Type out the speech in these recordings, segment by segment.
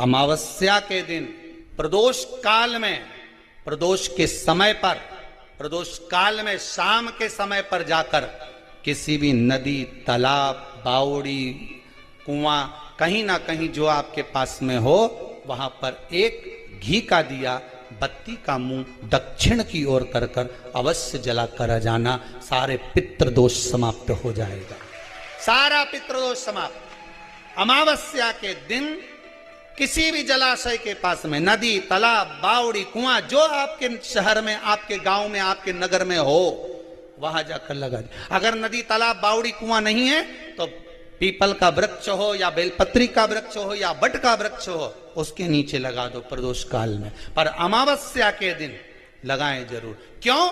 अमावस्या के दिन प्रदोष काल में, प्रदोष के समय पर, प्रदोष काल में शाम के समय पर जाकर किसी भी नदी, तालाब, बावड़ी, कुआं, कहीं ना कहीं जो आपके पास में हो, वहां पर एक घी का दिया, बत्ती का मुंह दक्षिण की ओर कर कर अवश्य जला कर जाना। सारे पितृदोष समाप्त हो जाएगा, सारा पितृदोष समाप्त। अमावस्या के दिन किसी भी जलाशय के पास में, नदी, तालाब, बावड़ी, कुआं, जो आपके शहर में, आपके गांव में, आपके नगर में हो, वहां जाकर लगा दे। अगर नदी, तालाब, बावड़ी, कुआं नहीं है तो पीपल का वृक्ष हो या बेलपत्री का वृक्ष हो या बट का वृक्ष हो, उसके नीचे लगा दो प्रदोष काल में। पर अमावस्या के दिन लगाएं जरूर। क्यों?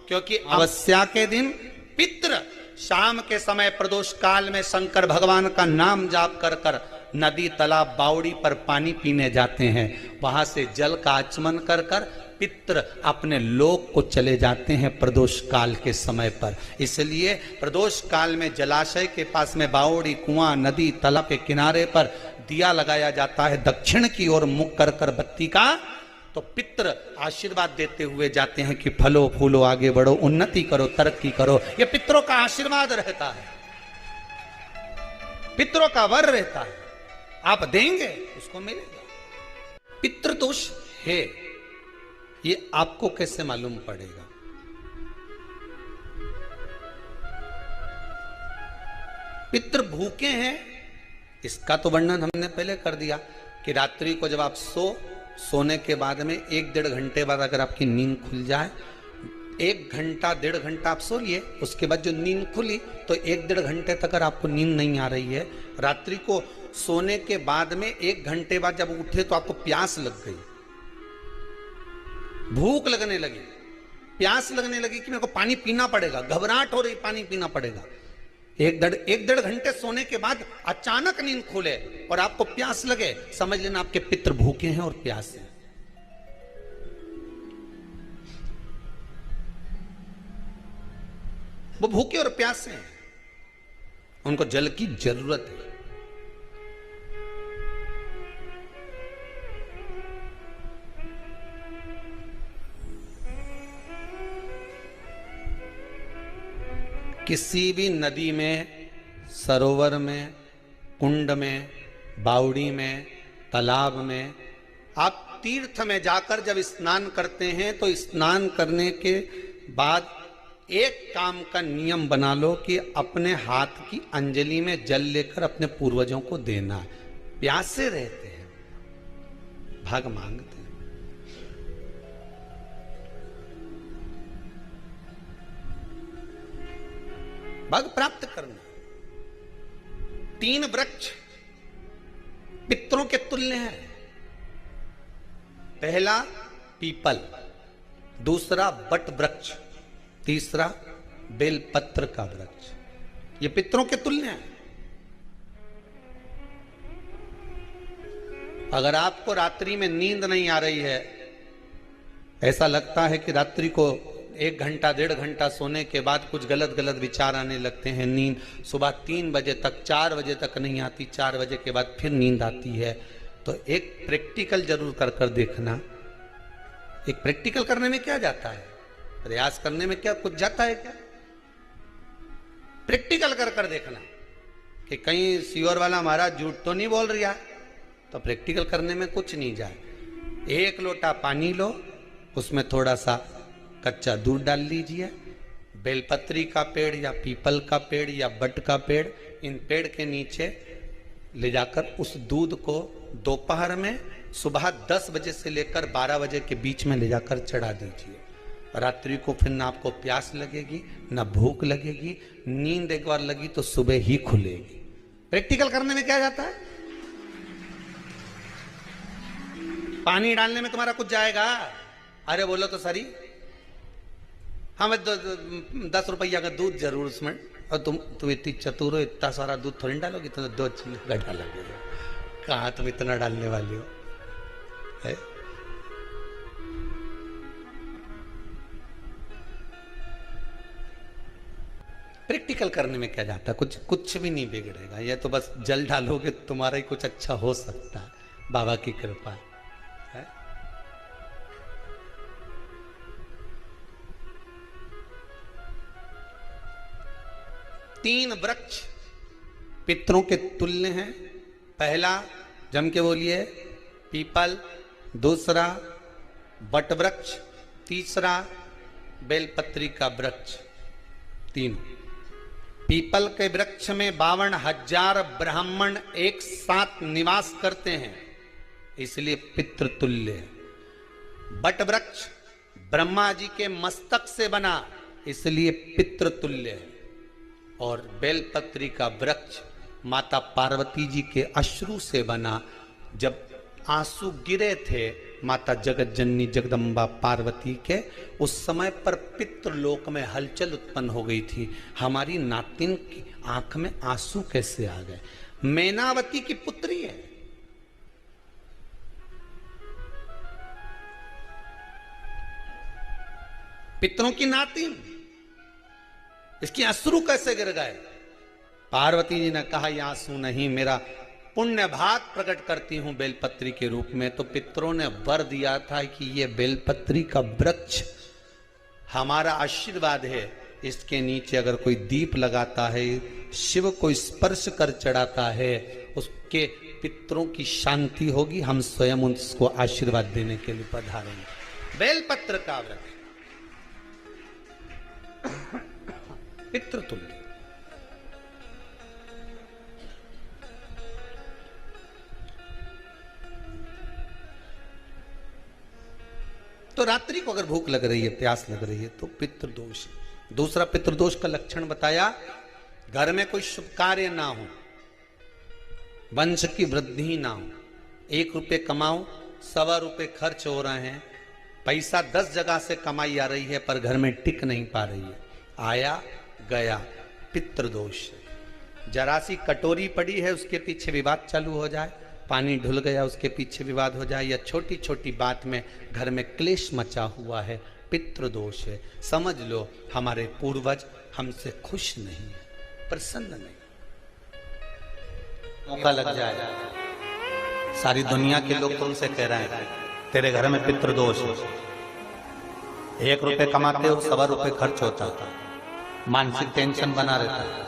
क्योंकि अमावस्या के दिन पितृ शाम के समय प्रदोष काल में शंकर भगवान का नाम जाप कर कर नदी, तालाब, बावड़ी पर पानी पीने जाते हैं। वहां से जल का आचमन कर कर पितृ अपने लोक को चले जाते हैं प्रदोष काल के समय पर। इसलिए प्रदोष काल में जलाशय के पास में, बावड़ी, कुआं, नदी, तालाब के किनारे पर दिया लगाया जाता है दक्षिण की ओर मुख कर कर बत्ती का। तो पितृ आशीर्वाद देते हुए जाते हैं कि फलो फूलो, आगे बढ़ो, उन्नति करो, तरक्की करो। ये पितरों का आशीर्वाद रहता है, पितरों का वर रहता है। आप देंगे उसको मिलेगा। पितृदोष है, ये आपको कैसे मालूम पड़ेगा? पितृ भूखे हैं, इसका तो वर्णन हमने पहले कर दिया कि रात्रि को जब आप सोने के बाद में 1-1.5 घंटे बाद अगर आपकी नींद खुल जाए, 1 घंटा 1.5 घंटा आप सो लिए, उसके बाद जो नींद खुली तो 1-1.5 घंटे तक अगर आपको नींद नहीं आ रही है, रात्रि को सोने के बाद में 1 घंटे बाद जब उठे तो आपको प्यास लग गई, भूख लगने लगी, प्यास लगने लगी कि मेरे को पानी पीना पड़ेगा, घबराहट हो रही, पानी पीना पड़ेगा। 1-1.5 घंटे सोने के बाद अचानक नींद खुले और आपको प्यास लगे, समझ लेना आपके पितृ भूखे हैं और प्यास है। वो भूखे और प्यासे हैं, उनको जल की जरूरत है। किसी भी नदी में, सरोवर में, कुंड में, बावड़ी में, तालाब में, आप तीर्थ में जाकर जब स्नान करते हैं तो स्नान करने के बाद एक काम का नियम बना लो कि अपने हाथ की अंजलि में जल लेकर अपने पूर्वजों को देना। प्यासे रहते हैं, भाग मांगते हैं। भाग प्राप्त करना। 3 वृक्ष पितरों के तुल्य हैं। पहला पीपल, दूसरा बट वृक्ष, तीसरा बेलपत्र का वृक्ष। ये पितरों के तुल्य हैं। अगर आपको रात्रि में नींद नहीं आ रही है, ऐसा लगता है कि रात्रि को 1 घंटा 1.5 घंटा सोने के बाद कुछ गलत गलत विचार आने लगते हैं, नींद सुबह 3 बजे तक, 4 बजे तक नहीं आती, 4 बजे के बाद फिर नींद आती है, तो एक प्रैक्टिकल जरूर कर कर देखना। एक प्रैक्टिकल करने में क्या जाता है? प्रयास करने में क्या कुछ जाता है क्या? प्रैक्टिकल कर कर देखना कि कहीं सीवर वाला महाराज झूठ तो नहीं बोल रहा, तो प्रैक्टिकल करने में कुछ नहीं जाए। 1 लोटा पानी लो, उसमें थोड़ा सा कच्चा दूध डाल लीजिए, बेलपत्री का पेड़ या पीपल का पेड़ या बट का पेड़, इन पेड़ के नीचे ले जाकर उस दूध को दोपहर में सुबह 10 बजे से लेकर 12 बजे के बीच में ले जाकर चढ़ा दीजिए। रात्रि को फिर ना आपको प्यास लगेगी, ना भूख लगेगी, नींद एक बार लगी तो सुबह ही खुलेगी। प्रैक्टिकल करने में क्या जाता है? पानी डालने में तुम्हारा कुछ जाएगा? अरे बोलो तो सरी, हमें 10 रुपया का दूध जरूर उसमें, और तुम इतनी चतुर हो, इतना सारा दूध थोड़ी डालोगी, तो 2 चीज़ डालोगे। कहाँ तुम इतना डालने वाली हो है? प्रैक्टिकल करने में क्या जाता है? कुछ भी नहीं बिगड़ेगा। ये तो बस जल डालोगे तुम्हारा ही कुछ अच्छा हो सकता है, बाबा की कृपा है। तीन वृक्ष पितरों के तुल्य हैं। पहला जम के बोलिए पीपल, दूसरा वट वृक्ष, तीसरा बेलपत्री का वृक्ष। तीन पीपल के वृक्ष में 52,000 ब्राह्मण एक साथ निवास करते हैं, इसलिए पितृतुल्य है। वट वृक्ष ब्रह्मा जी के मस्तक से बना, इसलिए पितृतुल्य है। और बेलपत्री का वृक्ष माता पार्वती जी के अश्रु से बना। जब आंसू गिरे थे माता जगत जननी जगदम्बा पार्वती के, उस समय पर पितृलोक में हलचल उत्पन्न हो गई थी। हमारी नातिन की आंख में आंसू कैसे आ गए? मैनावती की पुत्री है। पितरों की नातिन, इसकी अश्रु कैसे गिर गए? पार्वती जी ने कहा ये आंसू नहीं, मेरा पुण्य भाग प्रकट करती हूं बेलपत्री के रूप में। तो पितरों ने वर दिया था कि ये बेलपत्री का वृक्ष हमारा आशीर्वाद है, इसके नीचे अगर कोई दीप लगाता है, शिव को स्पर्श कर चढ़ाता है, उसके पितरों की शांति होगी। हम स्वयं उसको आशीर्वाद देने के लिए पधारेंगे। बेलपत्र का वृक्ष पितृतुल्य। तो रात्रि को अगर भूख लग रही है, प्यास लग रही है, तो पितृदोष। दूसरा पितृदोष का लक्षण बताया, घर में कोई शुभ कार्य ना हो, वंश की वृद्धि ना हो। 1 रुपये कमाओ, 1.25 रुपये खर्च हो रहे हैं, पैसा 10 जगह से कमाई आ रही है पर घर में टिक नहीं पा रही है, आया गया, पितृदोष। जरा सी कटोरी पड़ी है, उसके पीछे विवाद चालू हो जाए, पानी ढुल गया, उसके पीछे विवाद हो जाए, या छोटी छोटी बात में घर में क्लेश मचा हुआ है, पितृदोष है। समझ लो हमारे पूर्वज हमसे खुश नहीं है, प्रसन्न नहीं। मौका लग जाए, सारी दुनिया के लोग तुमसे कह रहे हैं तेरे घर में पितृदोष है, 1 रुपये कमाते हो, 1.25 रुपये खर्च होता है, मानसिक टेंशन बना रहता है।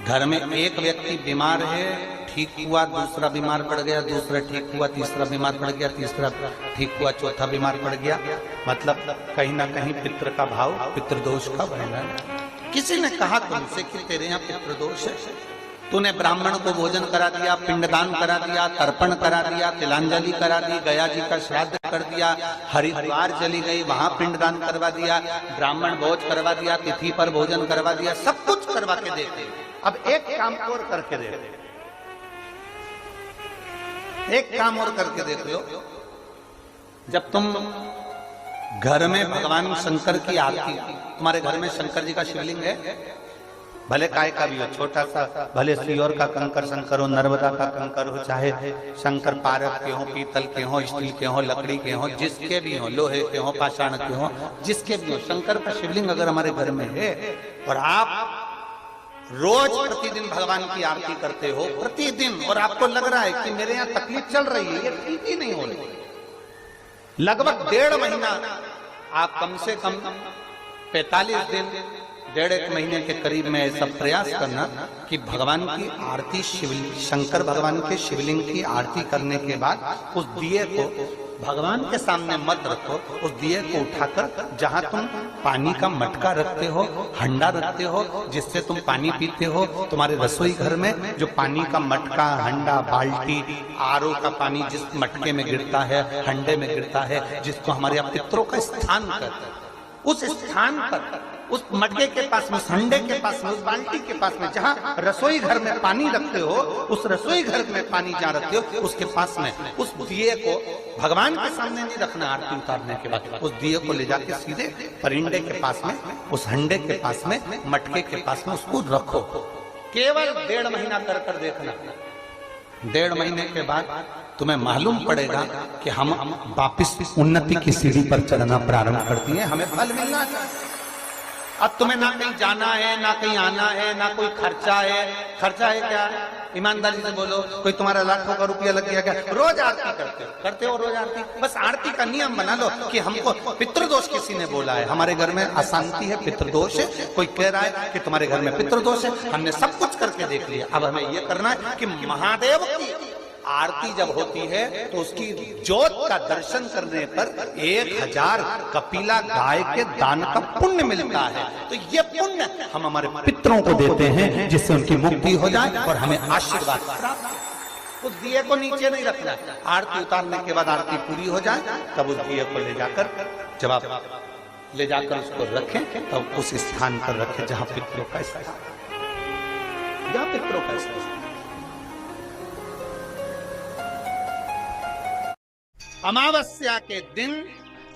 घर में एक व्यक्ति बीमार है, ठीक हुआ, दूसरा बीमार पड़ गया, दूसरा ठीक हुआ, तीसरा बीमार पड़ गया, तीसरा ठीक हुआ, चौथा बीमार पड़ गया। मतलब कहीं ना कहीं पितृ का भाव पितृदोष का बन रहा है। किसी ने कहा तुमसे कि तेरे यहाँ पितृदोष है, तूने ब्राह्मण को भोजन करा दिया, पिंडदान करा दिया, तर्पण करा दिया, तिलांजलि करा दी, गया जी का श्राद्ध कर दिया, हरिद्वार चली गई, वहां पिंडदान करवा दिया, ब्राह्मण भोज करवा दिया, तिथि पर भोजन करवा दिया, सब कुछ करवा के देते। अब एक काम और करके देते, एक काम और करके देख लो। जब तुम घर में भगवान शंकर की आरती, तुम्हारे घर में शंकर जी का शिवलिंग है, भले काय का भी हो, छोटा सा, भले सियोर का कंकर शंकर हो, नर्मदा का कंकर हो, चाहे शंकर पारद के हो, पीतल के हो, स्टील के हो, लकड़ी के हो, जिसके भी हो, लोहे के हो, पाषाण के हो, जिसके भी हो, शंकर का शिवलिंग अगर हमारे घर में है और आप रोज प्रतिदिन भगवान की आरती करते हो, प्रतिदिन, और आपको लग रहा है कि मेरे यहाँ तकलीफ चल रही है, ये ठीक ही नहीं हो रही, लगभग 1.5 महीना आप कम से कम 45 दिन, 1.5 महीने के करीब में ऐसा प्रयास करना कि भगवान की आरती, शंकर भगवान के शिवलिंग की आरती करने के बाद उस दिए को भगवान के सामने मत रखो, उस दिए को उठाकर जहां तुम पानी का मटका रखते हो, हंडा रखते हो, जिससे तुम पानी पीते हो, तुम्हारे रसोई घर में जो पानी का मटका, हंडा, बाल्टी, आरओ का पानी जिस मटके में गिरता है, हंडे में गिरता है, जिसको हमारे यहाँ पितरों का स्थान कहते हैं, उस स्थान पर, उस मटके के पास में, उस हंडे के पास में, उस बाल्टी के पास में, जहां रसोई घर में पानी रखते हो, उस रसोई घर में पानी जहां रखते हो, उसके पास में उस दिए को भगवान के सामने नहीं रखना। आरती उतारने के बाद उस दिए को ले जाके सीधे परिंडे के पास में, उस हंडे के पास में, मटके के पास में उसको रखो। केवल 1.5 महीना कर देखना। 1.5 महीने के बाद तुम्हें मालूम पड़ेगा कि हम वापिस उन्नति की सीढ़ी पर चढ़ना प्रारंभ करती है, हमें फल मिलना चाहिए। अब तुम्हें ना कहीं जाना है, ना कहीं आना है, ना कोई खर्चा है। खर्चा है क्या? ईमानदारी से बोलो, कोई तुम्हारा लाखों का रुपया लग गया क्या? रोज आरती करते हो रोज आरती। बस आरती का नियम बना लो कि हमको पितृदोष किसी ने बोला है, हमारे घर में अशांति है, पितृदोष है, कोई कह रहा है कि तुम्हारे घर में पितृदोष है। हमने सब कुछ करके देख लिया, अब हमें यह करना है कि महादेव की आरती जब होती है तो उसकी ज्योत का दर्शन करने पर 1000 कपिला गाय के दान का पुण्य मिलता है। तो ये पुण्य हम हमारे पितरों को देते हैं जिससे उनकी मुक्ति हो जाए और हमें आशीर्वाद प्राप्त। उस दिए को नीचे नहीं रखना है, आरती उतारने के बाद आरती पूरी हो जाए तब उस दिए को ले जाकर, जब आप ले जाकर उसको रखें तब उस स्थान पर रखें जहां पितरों का स्थान, जहां पितरों का स्थान। अमावस्या के दिन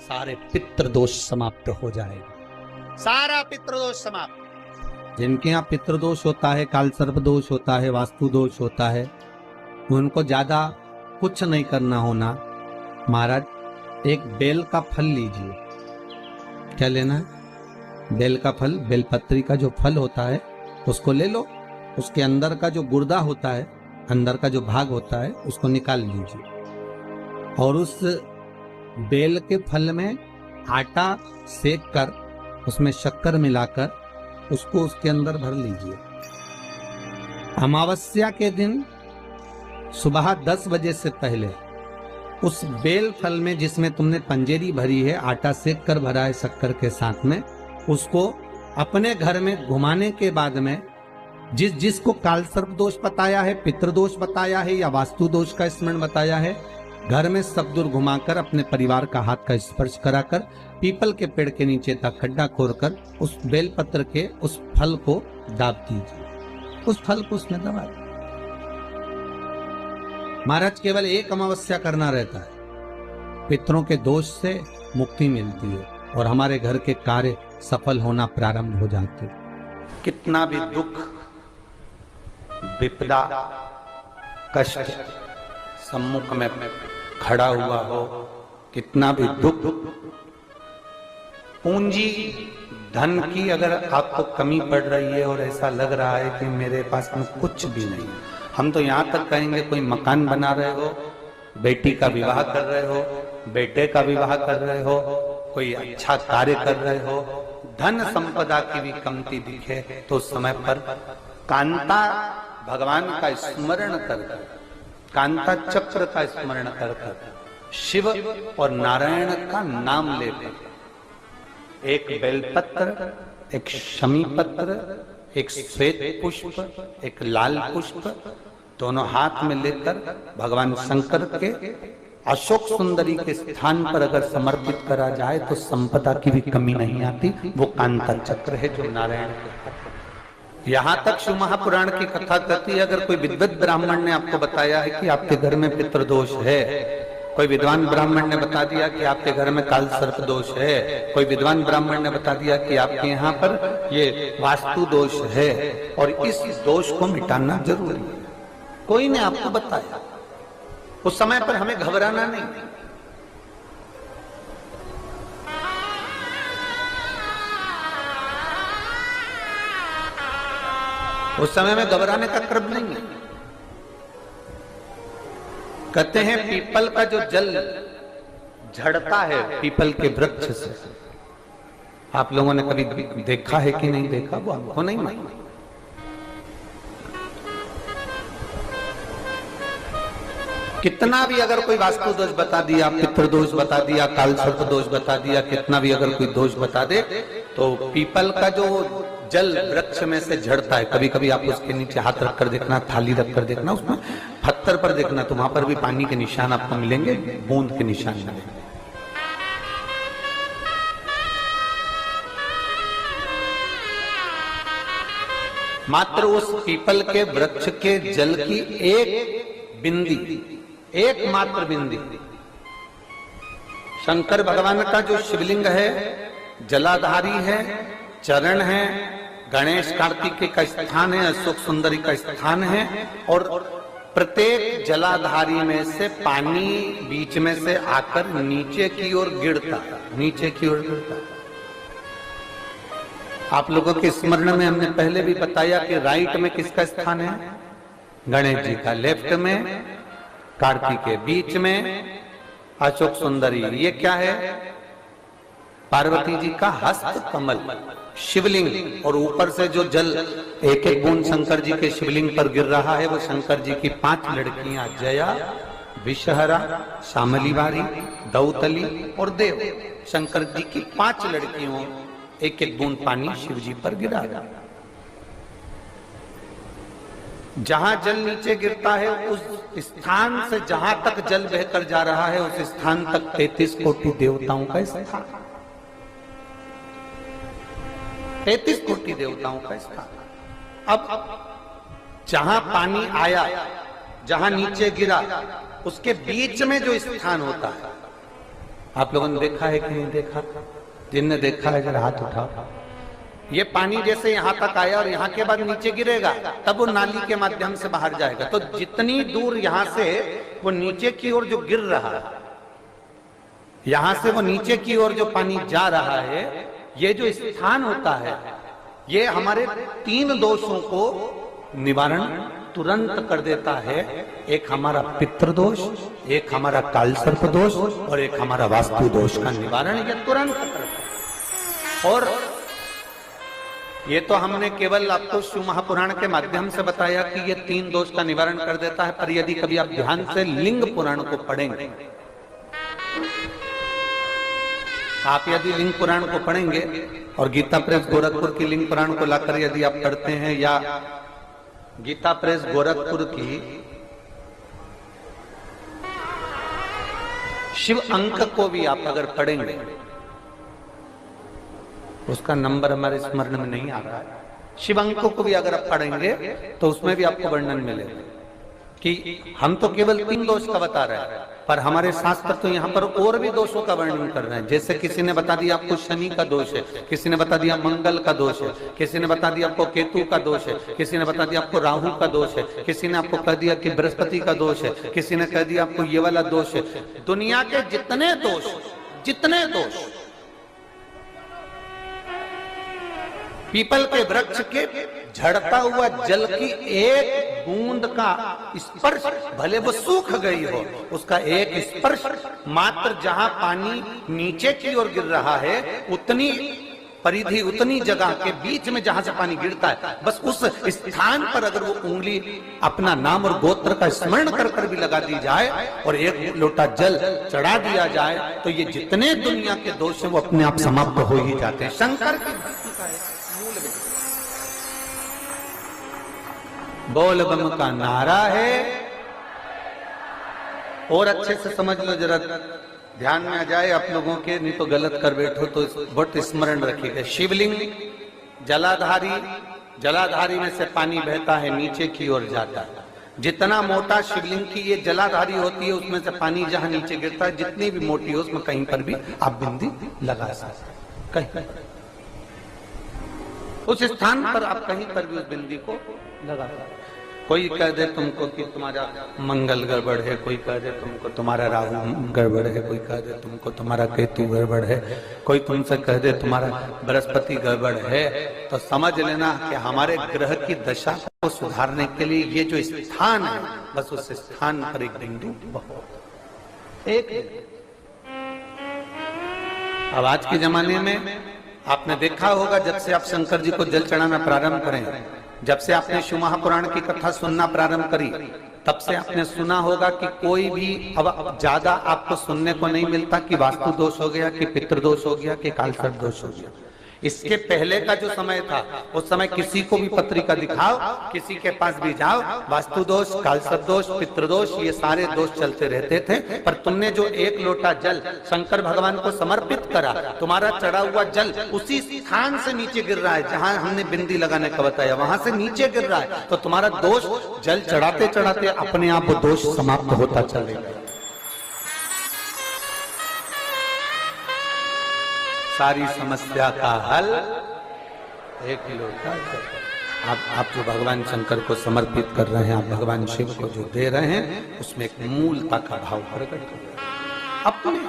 सारे पितृदोष समाप्त हो जाएगा, सारा पितृदोष समाप्त। जिनके यहाँ पितृदोष होता है, काल सर्प दोष होता है, वास्तु दोष होता है, उनको ज्यादा कुछ नहीं करना होना। महाराज एक बेल का फल लीजिए। क्या लेना है? बेल का फल, बेलपत्री का जो फल होता है उसको ले लो। उसके अंदर का जो गुर्दा होता है, अंदर का जो भाग होता है उसको निकाल लीजिए और उस बेल के फल में आटा सेक कर उसमें शक्कर मिलाकर उसको उसके अंदर भर लीजिए। अमावस्या के दिन सुबह 10 बजे से पहले उस बेल फल में जिसमें तुमने पंजेरी भरी है, आटा सेक कर भरा है शक्कर के साथ में, उसको अपने घर में घुमाने के बाद में जिसको काल सर्प दोष बताया है, पितृदोष बताया है या वास्तु दोष का स्मरण बताया है, घर में सब दूर घुमाकर अपने परिवार का हाथ का स्पर्श कराकर पीपल के पेड़ के नीचे तक खड्डा खोदकर उस बेलपत्र के उस फल को दाब दीजिए। उस फल को उसमें दबा दीजिए। महाराज केवल एक अमावस्या करना रहता है, पितरों के दोष से मुक्ति मिलती है और हमारे घर के कार्य सफल होना प्रारंभ हो जाते हैं। कितना भी दुख, विपदा, कष्ट सम्मुख में खड़ा हुआ हो, कितना भी दुख, पूंजी धन की अगर आपको कमी पड़ रही है और ऐसा लग रहा है कि मेरे पास में कुछ भी नहीं, हम तो यहां तक कहेंगे कोई मकान बना रहे हो, बेटी का विवाह कर रहे हो, बेटे का विवाह कर रहे हो, कोई अच्छा कार्य कर रहे हो, धन संपदा की भी कमती दिखे तो उस समय पर कांता भगवान का स्मरण कर, कांता चक्र का स्मरण कर, शिव और नारायण का नाम लेकर एक बेलपत्र, एक शमी पत्र, एक श्वेत पुष्प, एक लाल पुष्प दोनों हाथ में लेकर भगवान शंकर के अशोक सुंदरी के स्थान पर अगर समर्पित करा जाए तो संपदा की भी कमी नहीं आती। वो कांता चक्र है जो नारायण के। यहां तक शिव महापुराण की कथा कहती है, अगर कोई विद्वत ब्राह्मण ने आपको बताया है कि आपके घर में पितृदोष है, कोई विद्वान ब्राह्मण ने बता दिया कि आपके घर में काल सर्प दोष है, कोई विद्वान ब्राह्मण ने बता दिया कि आपके यहाँ पर ये वास्तु दोष है और इस दोष को मिटाना जरूरी है, कोई ने आपको बताया, उस समय पर हमें घबराना नहीं। उस समय में घबराने का क्रम नहीं है। कहते हैं पीपल का जो जल झड़ता है पीपल के वृक्ष से, आप लोगों ने कभी देखा है कि नहीं देखा, वो आपको नहीं मालूम। कितना भी अगर कोई वास्तु दोष बता दिया, पितृदोष बता दिया, काल सर्प दोष बता दिया, कितना भी अगर कोई दोष बता दे तो पीपल का जो जल वृक्ष में से झड़ता है, कभी कभी आप उसके नीचे हाथ रखकर देखना, थाली रखकर देखना, उसमें पत्थर पर देखना तो वहां पर भी पानी के निशान आपको मिलेंगे, बूंद के निशान मिलेंगे। मात्र उस पीपल के वृक्ष के जल की एक बिंदी, एकमात्र बिंदी, शंकर भगवान का जो शिवलिंग है जलाधारी है, चरण है, गणेश कार्तिकेय का स्थान है, अशोक सुंदरी का स्थान है और प्रत्येक जलाधारी में से पानी बीच में से आकर नीचे की ओर गिरता, नीचे की ओर गिरता। आप लोगों के स्मरण में हमने पहले भी बताया कि राइट में किसका स्थान है? गणेश जी का, लेफ्ट में कार्तिक के, बीच में अशोक सुंदरी। ये क्या है? पार्वती जी का हस्त कमल, शिवलिंग। और ऊपर से जो जल एक एक बूंद शंकर जी के शिवलिंग पर गिर रहा है, वो शंकर जी की 5 लड़कियां, जया, विषहरा, शामली बारी, दौतली और देव। शंकर जी की 5 लड़कियों, एक एक बूंद पानी शिव जी पर गिरा। जहां जल नीचे गिरता है उस स्थान से जहां तक जल बहकर जा रहा है, उस स्थान तक 33 कोटि देवताओं का स्थान, 33 कोटि देवताओं का स्थान। अब जहां पानी आया, जहां नीचे गिरा, उसके बीच में जो स्थान होता है, आप लोगों ने देखा है कि नहीं देखा? जिनने देखा है जरा हाथ उठाओ। ये पानी जैसे यहां तक आया और यहां के बाद नीचे गिरेगा, तब वो नाली के माध्यम से बाहर जाएगा। तो जितनी दूर यहां से वो नीचे की ओर जो गिर रहा है, यहां से वो नीचे की ओर जो पानी जा रहा है, ये जो स्थान होता है, ये हमारे 3 दोषों को निवारण तुरंत कर देता है। एक हमारा पितृदोष, एक हमारा कालसर्प दोष और एक हमारा वास्तु दोष का निवारण ये तुरंत करता है। और ये तो हमने केवल आपको शिव महापुराण के माध्यम से बताया कि ये 3 दोष का निवारण कर देता है। पर यदि कभी आप ध्यान से लिंग पुराण को पढ़ेंगे, आप यदि लिंग पुराण को पढ़ेंगे और गीता प्रेस गोरखपुर की लिंग पुराण को लाकर यदि आप पढ़ते हैं, या गीता प्रेस गोरखपुर की शिव अंक को भी आप अगर पढ़ेंगे, उसका नंबर हमारे स्मरण में नहीं आ रहा है, शिव अंक को भी अगर आप पढ़ेंगे तो उसमें भी आपको वर्णन मिलेगा कि हम तो केवल 3 दोष का बता रहे हैं, पर हमारे शास्त्र तो यहाँ पर और भी दोषों का वर्णन कर रहे हैं। जैसे किसी ने बता दिया आपको शनि का दोष है, किसी ने बता दिया मंगल का दोष है, किसी ने बता दिया आपको केतु का दोष है, किसी ने बता दिया आपको राहु का दोष है, किसी ने आपको कह दिया कि बृहस्पति का दोष है, किसी ने कह दिया आपको ये वाला दोष है। दुनिया के जितने दोष, पीपल के वृक्ष के झड़ता हुआ जल की एक बूंद का स्पर्श, भले वो सूख गई हो, उसका एक स्पर्श मात्र जहां पानी नीचे की ओर गिर रहा है, उतनी परिधि, उतनी जगह के बीच में जहां से पानी गिरता है, बस उस स्थान पर अगर वो उंगली अपना नाम और गोत्र का स्मरण कर कर भी लगा दी जाए और एक लोटा जल चढ़ा दिया जाए, तो ये जितने दुनिया के दोष हैं वो अपने आप समाप्त हो ही जाते हैं। शंकर की भक्ति का मूल बोल बम का नारा है। और अच्छे से समझ लो, जरा ध्यान में आ जाए आप लोगों के, नहीं तो गलत कर बैठो तो बहुत स्मरण रखिएगा। शिवलिंग जलाधारी, जलाधारी में से पानी बहता है, नीचे की ओर जाता है। जितना मोटा शिवलिंग की ये जलाधारी होती है, उसमें से पानी जहां नीचे गिरता है, जितनी भी मोटी हो, उसमें कहीं पर भी आप बिंदी लगा सकते, कहीं उस स्थान पर आप कहीं पर भी उस बिंदी को लगा सकते। कोई कह दे तुमको कि तुम्हारा मंगल गड़बड़ है, कोई कह दे तुमको तुम्हारा राहु गड़बड़ है, कोई कह दे तुमको तुम्हारा केतु गड़बड़ है, कोई तुमसे कह दे तुम्हारा बृहस्पति गड़बड़ है, तो समझ लेना कि हमारे ग्रह की दशा को सुधारने के लिए ये जो स्थान है, बस उस स्थान पर एक बिंदु एक। अब आज के जमाने में आपने देखा होगा, जब से आप शंकर जी को जल चढ़ाना प्रारंभ करें, जब से आपने शिव महापुराण की कथा सुनना प्रारंभ करी, तब से आपने सुना होगा कि कोई भी अब ज्यादा आपको सुनने को नहीं मिलता कि वास्तु दोष हो गया, कि पितृदोष हो गया, कि कालसर्प दोष हो गया। इसके पहले का जो समय था, उस समय किसी को भी पत्रिका दिखाओ, किसी के पास भी जाओ, वास्तु दोष, कालसर्प दोष, पितृदोष, ये सारे दोष चलते रहते थे। पर तुमने जो एक लोटा जल शंकर भगवान को समर्पित करा, तुम्हारा चढ़ा हुआ जल उसी स्थान से नीचे गिर रहा है जहां हमने बिंदी लगाने का बताया, वहां से नीचे गिर रहा है, तो तुम्हारा दोष जल चढ़ाते चढ़ाते अपने आप वो दोष समाप्त होता चलेगा। सारी समस्या का हल एक लोटा जल। आप जो भगवान शंकर को समर्पित कर रहे हैं, आप भगवान शिव को जो दे रहे हैं, उसमें एक मूलता का भाव प्रकट हो अपने।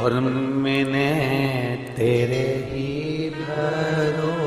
और मैंने तेरे ही भरोसे